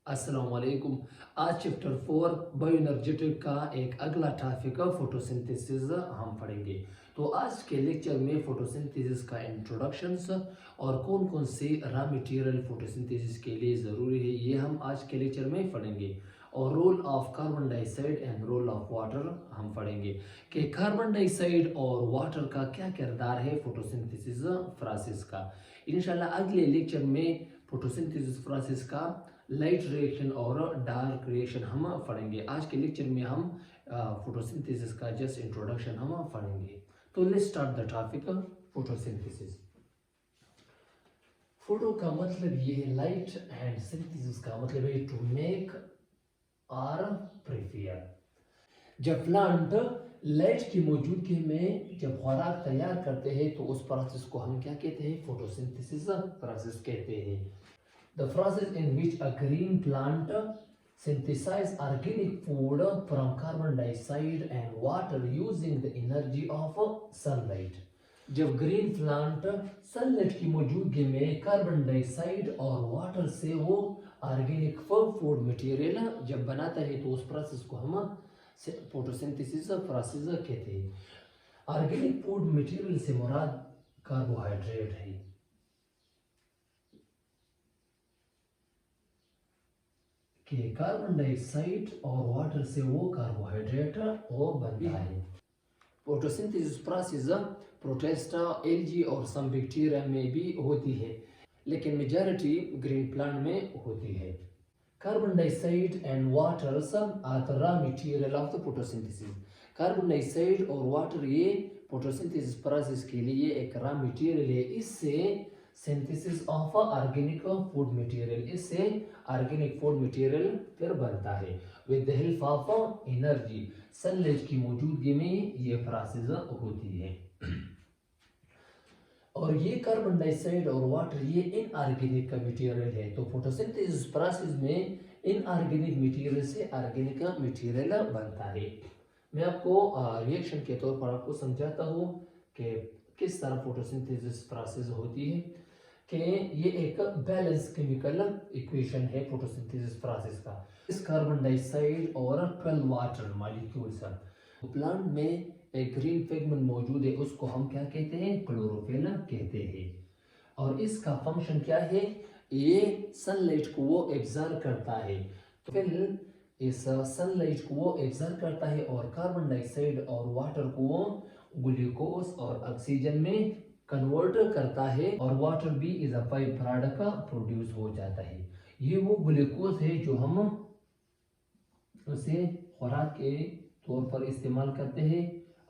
अस्सलाम वालेकुम। आज चैप्टर 4 बायोएनर्जेटिक का एक अगला टॉपिक फोटोसिंथेसिस हम पढ़ेंगे। तो आज के लेक्चर में फोटोसिंथेसिस का इंट्रोडक्शंस और कौन कौन से रॉ मटेरियल फोटोसिंथेसिस के लिए ज़रूरी है ये हम आज के लेक्चर में पढ़ेंगे। और role of carbon dioxide and role of water हम पढ़ेंगे कि कार्बन डाइऑक्साइड और वाटर का क्या किरदार है फोटोसिंथेसिस प्रोसेस का। इंशाल्लाह अगले लेक्चर में फोटोसिंथेसिस प्रोसेस का लाइट रिएक्शन और डार्क रिएक्शन हम पढ़ेंगे। आज के लेक्चर में हम फोटोसिंथेसिस का जस्ट इंट्रोडक्शन हम पढ़ेंगे। तो let's start the topic photosynthesis. Photo का मतलब ये है लाइट एंड सिंथेसिस का मतलब है टू मेक और प्रिपेयर। जब प्लांट लाइट की मौजूदगी में जब खुराक तैयार करते हैं तो उस प्रोसेस को हम क्या कहते हैं? फोटोसिंथेसिस प्रोसेस कहते हैं। The process in which a green plant synthesizes organic food from carbon dioxide and water using the energy of sunlight. जब ग्रीन प्लांट सनलाइट की मौजूदगी में कार्बन डाइऑक्साइड और वाटर से वो ऑर्गेनिक फूड मटेरियल जब बनाता है तो उस प्रोसेस को हम फोटोसिंथेसिस प्रोसेस कहते हैं। ऑर्गेनिक फूड मटेरियल से मुराद कार्बोहाइड्रेट है। कि कार्बन डाइऑक्साइड और वाटर से वो कार्बोहाइड्रेट वो बनता है। फोटोसिंथेसिस प्रोसेस प्रोटिस्टा, एल्गी और सम बैक्टीरिया में भी होती है, लेकिन मेजॉरिटी ग्रीन प्लांट में होती है। Carbon dioxide and water are the raw material of the photosynthesis. Carbon dioxide और वाटर ये फोटोसिंथेसिस प्रोसेस के लिए एक रॉ मटेरियल है। इससे synthesis of organic food material, इससे ऑर्गेनिक फूड मटेरियल फिर बनता है with the help of energy. Sunlight की मौजूदगी में ये प्रोसेस होती है। और ये कार्बन डाइऑक्साइड और वाटर ये इनऑर्गेनिक का मटेरियल है। तो फोटोसिंथेसिस प्रोसेस में इनऑर्गेनिक मटेरियल से ऑर्गेनिक मटेरियल बनता है। मैं आपको रिएक्शन के तौर पर आपको समझाता हूँ कि किस तरह फोटोसिंथेसिस प्रोसेस होती है। कि ये एक बैलेंस केमिकल इक्वेशन है फोटोसिंथेसिस प्रोसेस का। इस कार्बन डाइऑक्साइड और 12 वाटर मॉलिक्यूल्स प्लांट में एक ग्रीन पिगमेंट मौजूद है, उसको हम क्या कहते हैं? क्लोरोफिल कहते हैं। और इसका फंक्शन क्या है? ये सनलाइट को वो एब्जॉर्ब करता है। तो फिर इस सनलाइट को वो एब्जॉर्ब करता है और कार्बन डाइऑक्साइड और वाटर को ग्लूकोज और ऑक्सीजन में कन्वर्ट करता है और वाटर भी इज अ बाई प्रोडक्ट का प्रोड्यूस हो जाता है। ये वो ग्लूकोज है जो हम उसे खुराक के तौर पर इस्तेमाल करते हैं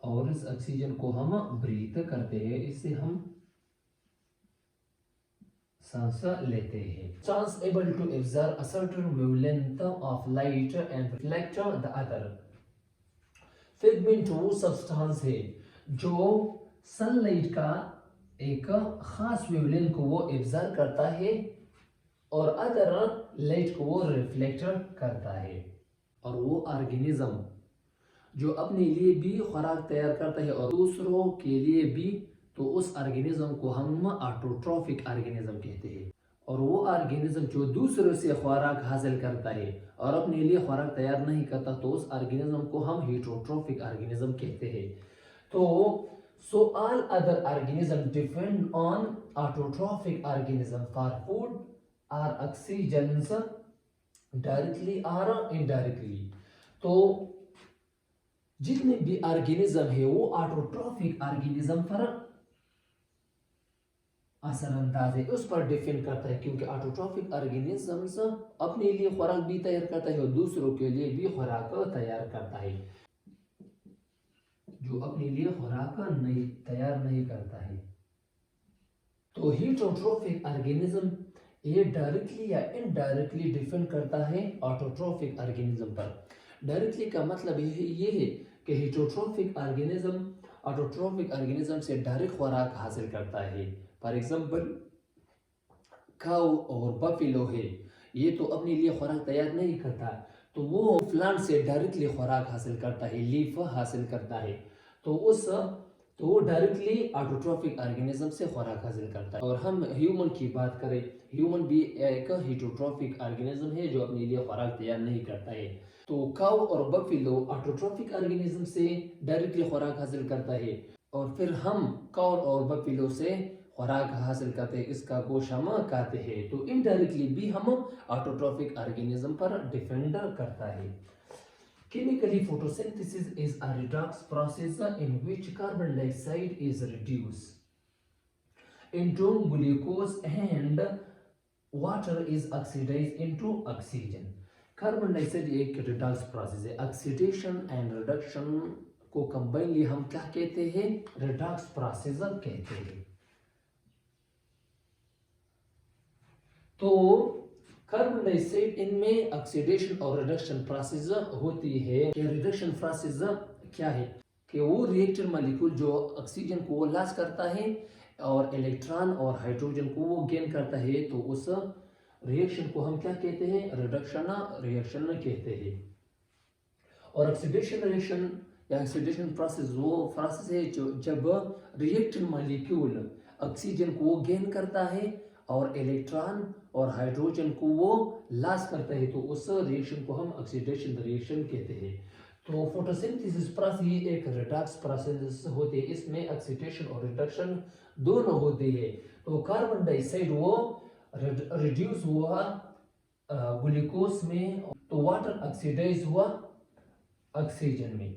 और इस ऑक्सीजन को हम ब्रीथ करते हैं, इससे हम सांस लेते हैं। सांस able to absorb a certain wavelength of light and reflect the other. Pigment वो सब्सटेंस है जो सनलाइट का एक खास वेवलेंथ को वो एब्जॉर्ब करता है और अदर लाइट को वो रिफ्लेक्ट करता है। और वो ऑर्गेनिज्म जो अपने लिए भी खुराक तैयार करता है और दूसरों के लिए भी, तो उस ऑर्गेनिज्म को हम ऑटोट्रॉफिक ऑर्गेनिज्म कहते हैं। और वो ऑर्गेनिज्म जो दूसरों से खुराक हासिल करता है और अपने लिए खुराक तैयार नहीं करता, तो उस ऑर्गेनिज्म को हम हेटेरोट्रॉफिक ऑर्गेनिज्म कहते हैं। तो so all other organisms depend on autotrophic organism for food or oxygen directly or indirectly। तो जितने भी ऑर्गेनिज्म है वो ऑटोट्रॉफिक ऑर्गेनिज्म पर असरअंदाज है, उस पर डिपेंड करता है, क्योंकि ऑटोट्रॉफिक ऑर्गेनिजम्स अपने लिए खुराक भी तैयार करता है और दूसरों के लिए भी खुराक तैयार करता है। जो अपने लिए खुराक नहीं तैयार नहीं करता है, तो हेटेरोट्रॉफिक ऑर्गेनिज्म ये डायरेक्टली या इनडायरेक्टली डिपेंड करता है ऑटोट्रॉफिक ऑर्गेनिज्म पर। डायरेक्टली का मतलब ये है कि हेटेरोट्रॉफिक ऑर्गेनिज्म ऑटोट्रॉफिक ऑर्गेनिज्म से डायरेक्ट खुराक हासिल करता है। फॉर एग्जांपल काऊ और बफेलो है, ये तो अपने लिए खुराक तैयार नहीं करता, तो वो प्लांट से डायरेक्टली खुराक हासिल करता है, लीफ हासिल करता है। तो उस तो डायरेक्टली ऑटोट्रॉफिक ऑर्गेनिज्म से खुराक हासिल करता है। और हम ह्यूमन की बात करें, ह्यूमन भी एक हेटरोट्रॉफिक ऑर्गेनिज्म है जो अपने लिए खुराक तैयार नहीं करता है। तो काऊ और बफेलो ऑटोट्रॉफिक ऑर्गेनिज्म से डायरेक्टली खुराक हासिल करता है और फिर हम काऊ और बफेलो से खुराक हासिल करते हैं, इसका गोश्त हम खाते हैं। तो इनडायरेक्टली भी हम ऑटोट्रॉफिक ऑर्गेनिज्म पर डिपेंड करता है। Chemically, photosynthesis is a redox process in which carbon dioxide is reduced into glucose and water is oxidized into oxygen. Carbon dioxide एक रिडॉक्स प्रोसेस है। ऑक्सीडेशन एंड रिडक्शन को combinedly हम क्या कहते हैं? रिडॉक्स प्रोसेस कहते हैं। तो कार्बन डाइऑक्साइड इनमें ऑक्सीडेशन और रिडक्शन प्रोसेस होती है। कि रिडक्शन प्रोसेस क्या है? कि वो रिएक्टर मॉलिक्यूल जो ऑक्सीजन को लॉस करता है और इलेक्ट्रॉन और हाइड्रोजन को वो गेन करता है, तो उस रिएक्शन को हम क्या कहते हैं? रिडक्शन रिएक्शन कहते हैं। और ऑक्सीडेशन रिएक्शन या ऑक्सीडेशन प्रोसेस वो प्रोसेस है जो जब रिएक्टर मॉलिक्यूल ऑक्सीजन को गेन करता है और इलेक्ट्रॉन और हाइड्रोजन को वो लॉस करता है, तो उस रिएक्शन को हम ऑक्सीडेशन रिएक्शन कहते हैं। तो फोटोसिंथेसिस प्रोसेस ये एक रिडॉक्स प्रोसेस होती है, इसमें ऑक्सीडेशन और रिडक्शन दोनों होती है। तो कार्बन डाइऑक्साइड वो रिड्यूस हुआ ग्लूकोज में, तो वाटर ऑक्सीडाइज हुआ ऑक्सीजन में।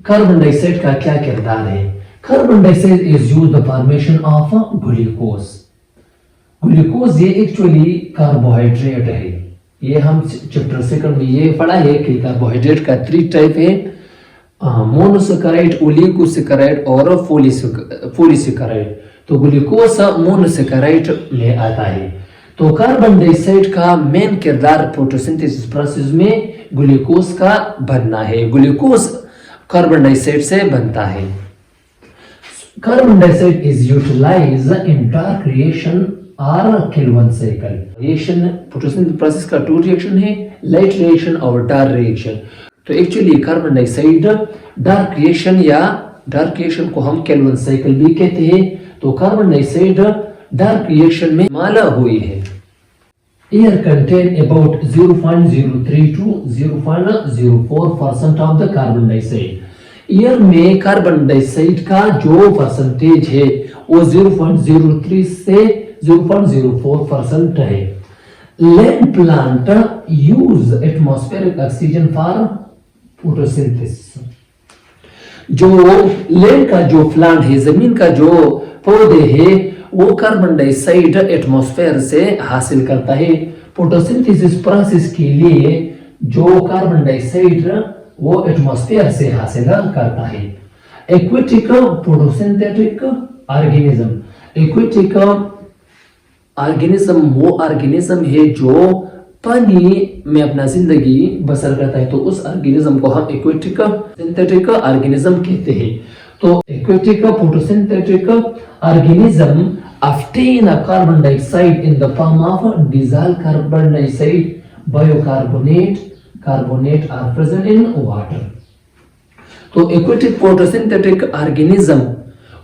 कार्बन डाइऑक्साइड का क्या किरदार है? Carbon dioxide is used the formation of glucose. Glucose ये एक्चुअली कार्बोहाइड्रेट है। ये हम चैप्टर सेकंड में ये पढ़ा है कि कार्बोहाइड्रेट का 3 टाइप है, मोनोसेकेराइड, ओलिगोसेकेराइड और पॉलीसेकेराइड। तो ग्लूकोज मोनोसेकेराइड में आता है। तो कार्बन डाइऑक्साइड का मेन किरदार फोटोसिंथेसिस प्रोसेस में ग्लूकोज का बनना है। ग्लूकोज कार्बन डाइऑक्साइड से बनता है। Carbon dioxide is utilised in dark reaction और Calvin cycle. Reaction photosynthesis process का 2 रिएक्शन है, लाइट रिएक्शन और डार्क रिएक्शन। तो actually carbon dioxide dark reaction या डार्क रिएक्शन को हम केल्विन साइकिल भी कहते हैं। तो कार्बन डाइऑक्साइड डार्क रिएक्शन में माला हुई है। Air contain about 0.03 to 0.04% of the carbon dioxide. Air में कार्बन डाइऑक्साइड का जो परसेंटेज है वो 0.03 से 0.04% है। Land plant use atmospheric oxygen for photosynthesis. जो लैंड का जो प्लांट है, जमीन का जो पौधे है, वो कार्बन डाइऑक्साइड एटमॉस्फेयर से हासिल करता है। फोटोसिंथेसिस प्रोसेस के लिए जो कार्बन डाइऑक्साइड वो एटमॉस्फेयर से हासिल करता है। Aquatic photosynthetic organism. Aquatic organism वो ऑर्गेनिज्म है जो पानी में अपना जिंदगी बसर करता है, तो उस ऑर्गेनिज्म को हम एक्वेटिक सिंथेटिक ऑर्गेनिज्म कहते हैं। तो aquatic photosynthetic organism obtain a carbon dioxide in the form of dissolved carbon dioxide, bicarbonate, carbonate are present in water. तो एक्वेटिक फोटोसिंथेटिक ऑर्गेनिज्म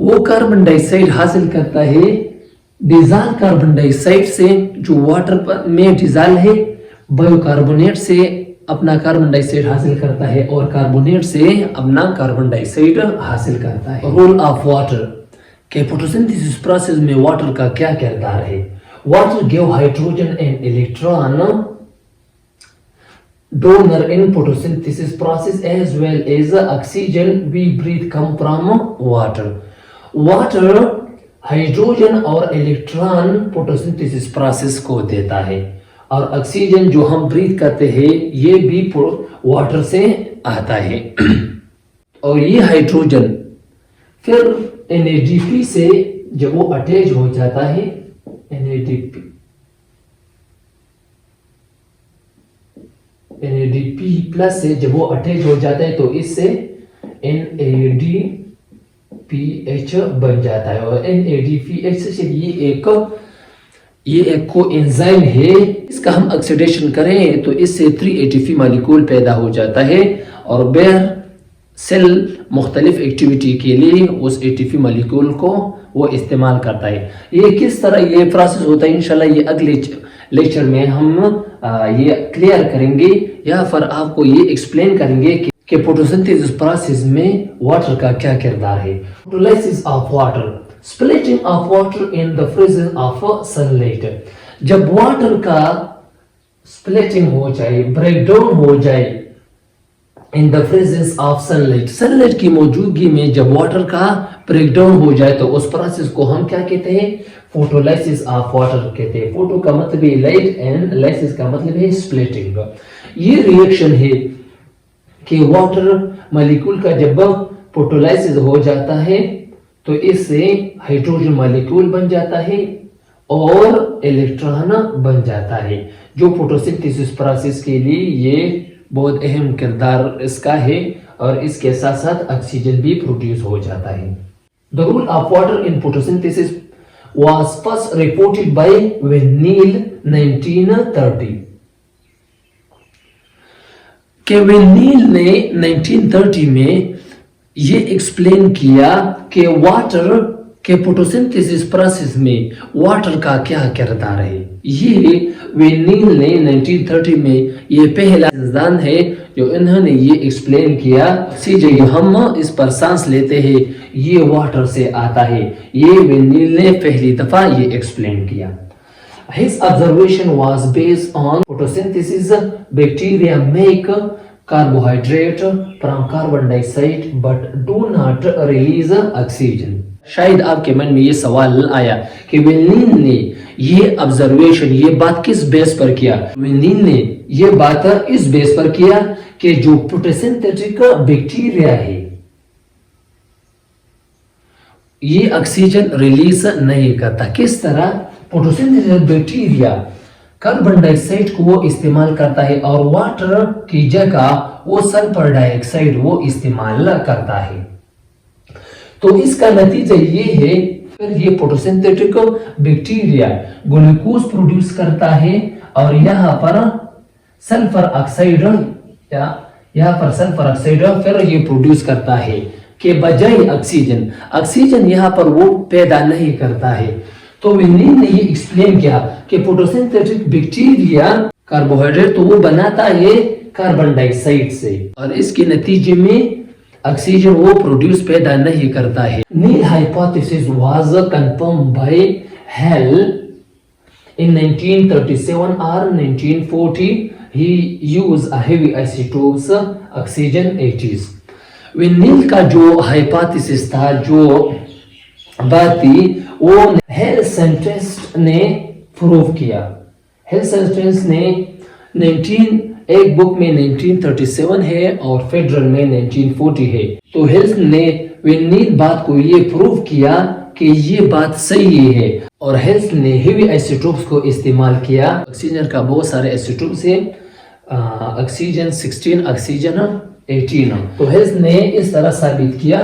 वो कार्बन डाइऑक्साइड हासिल करता है डिजॉल्व कार्बन डाइऑक्साइड से जो वाटर में डिजॉल्व है, बायोकार्बोनेट से अपना कार्बन डाइऑक्साइड हासिल करता है और कार्बोनेट से अपना कार्बन डाइऑक्साइड हासिल करता है। रोल ऑफ वाटर के फोटोसिंथेसिस प्रोसेस में वाटर का क्या किरदार है? Water give hydrogen and electron donor in photosynthesis process as well as oxygen we breathe come from water. Water hydrogen और इलेक्ट्रॉन फोटोसिंथेसिस प्रोसेस को देता है और ऑक्सीजन जो हम ब्रीथ करते हैं ये भी वाटर से आता है। और ये हाइड्रोजन फिर NADP से जब वो अटैच हो जाता है, NADP प्लस से जब वो अटैच हो जाता है तो इससे NADPH बन जाता है। और NADPH से ये एक को एंजाइम है, इसका हम ऑक्सीडेशन करें तो इससे 3 ATP मॉलिक्यूल पैदा हो जाता है और बेयर सेल मुख्तलिफ एक्टिविटी के लिए उस एटीपी मॉलिक्यूल को वो इस्तेमाल करता है। ये किस तरह ये प्रोसेस होता है इंशाल्लाह ये अगले लेक्चर में हम ये क्लियर करेंगे, या फिर आपको ये एक्सप्लेन करेंगे कि फोटोसिंथेसिस प्रोसेस में वाटर का क्या किरदार है। Photolysis of water, splitting of water in the presence of sunlight. जब वाटर का स्प्लिटिंग हो जाए, ब्रेक डाउन हो जाए in the presence of sunlight, sunlight की मौजूदगी में जब वाटर का ब्रेक डाउन हो जाए तो उस प्रोसेस को हम क्या कहते हैं, फोटोलाइसिस ऑफ वाटर कहते हैं। फोटो का मतलब है लाइट एंड लाइसिस का मतलब है स्प्लिटिंग। ये रिएक्शन है कि वाटर मॉलिक्यूल का जब फोटोलाइसिस हो जाता है तो इससे हाइड्रोजन मॉलिक्यूल बन जाता है और इलेक्ट्रॉन बन जाता है, जो फोटोसिंथेसिस प्रोसेस के लिए ये बहुत अहम किरदार इसका है, और इसके साथ साथ ऑक्सीजन भी प्रोड्यूस हो जाता है। The role of water in photosynthesis was first reported by Venneil 1930। के वेनिल ने 1930 में ये एक्सप्लेन किया कि वाटर के फोटोसिंथेसिस प्रोसेस में वाटर का क्या किरदार है। ये वेनिल ने 1930 में ये पहला इंसान है जो इन्होंने ये एक्सप्लेन किया। जो हम इस पर सांस लेते हैं ये वाटर से आता है, ये वेनिल ने पहली दफा ये एक्सप्लेन किया। His observation was based on photosynthesis. Bacteria make carbohydrate from carbon dioxide but do not release oxygen। शायद आपके मन में ये सवाल आया कि वेनिल ने ये ऑब्जर्वेशन, ये बात किस बेस पर किया। वेनिल ने ये बात इस बेस पर किया कि जो फोटोसिंथेटिक बैक्टीरिया है ये ऑक्सीजन रिलीज नहीं करता। किस तरह? फोटोसिंथेटिक बैक्टीरिया कार्बन डाइऑक्साइड को वो इस्तेमाल करता है और वाटर की जगह वो सल्फर डाइऑक्साइड वो इस्तेमाल करता है। तो इसका नतीजा ये है, फिर ये फोटोसिंथेटिक बैक्टीरिया ग्लूकोज प्रोड्यूस करता है और यहाँ पर सल्फर ऑक्साइड फिर ये प्रोड्यूस करता है के बजाय ऑक्सीजन। ऑक्सीजन यहाँ पर वो पैदा नहीं करता है। तो वेनिल ने ये एक्सप्लेन किया कि फोटोसिंथेटिक बैक्टीरिया कार्बोहाइड्रेट तो वो बनाता है कार्बन डाइऑक्साइड से और इसके नतीजे में ऑक्सीजन वो प्रोड्यूस पैदा नहीं करता है। Niel hypothesis was confirmed by Hill in 1937 or 1940। he used a heavy isotopes oxygen 80s। Vanilla का जो हाइपोथेसिस था, जो बात थी, वो हेल साइंटिस्ट ने प्रूव किया। हेल साइंटिस्ट ने एक बुक में 1937 है और फेडरल में 1940 है। तो हेल्स ने वेनिल बात को ये प्रूव किया कि ये बात सही है और हेल्स ने हेवी आइसोटोप्स को इस्तेमाल किया। ऑक्सीजन का बहुत सारे आइसोटोप्स है, ऑक्सीजन 16, ऑक्सीजन 18। तो हेल्स ने इस तरह साबित किया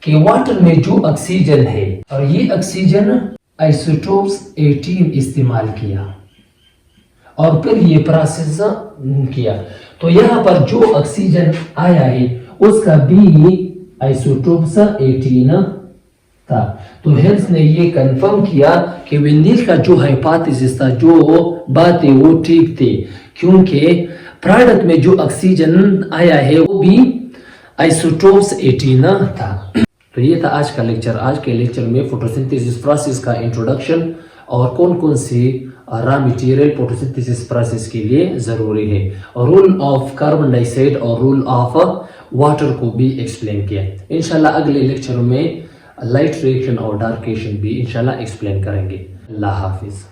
कि वाटर में जो ऑक्सीजन है और ये ऑक्सीजन आइसोटोप्स 18 इस्तेमाल किया और फिर ये प्रोसेस किया। तो यहाँ पर जो ऑक्सीजन आया है उसका भी आइसोटोप्स 18 था। तो हेल्स ने ये कंफर्म किया कि वेनिल का जो हाइपोथेसिस था, जो बातें वो ठीक थी, क्योंकि प्रोडक्ट में जो ऑक्सीजन आया है वो भी आइसोटोप्स 18 था। तो ये था आज का लेक्चर। आज के लेक्चर में फोटोसिंथेसिस प्रोसेस का इंट्रोडक्शन और कौन कौन सी रॉ मटेरियल फोटोसिंथेसिस प्रोसेस के लिए ज़रूरी है, और रोल ऑफ कार्बन डाइऑक्साइड और रोल ऑफ वाटर को भी एक्सप्लेन किया। इंशाल्लाह अगले लेक्चर में लाइट रिएक्शन और डार्क रिएक्शन भी इंशाल्लाह एक्सप्लेन करेंगे। अल्लाह हाफिज़।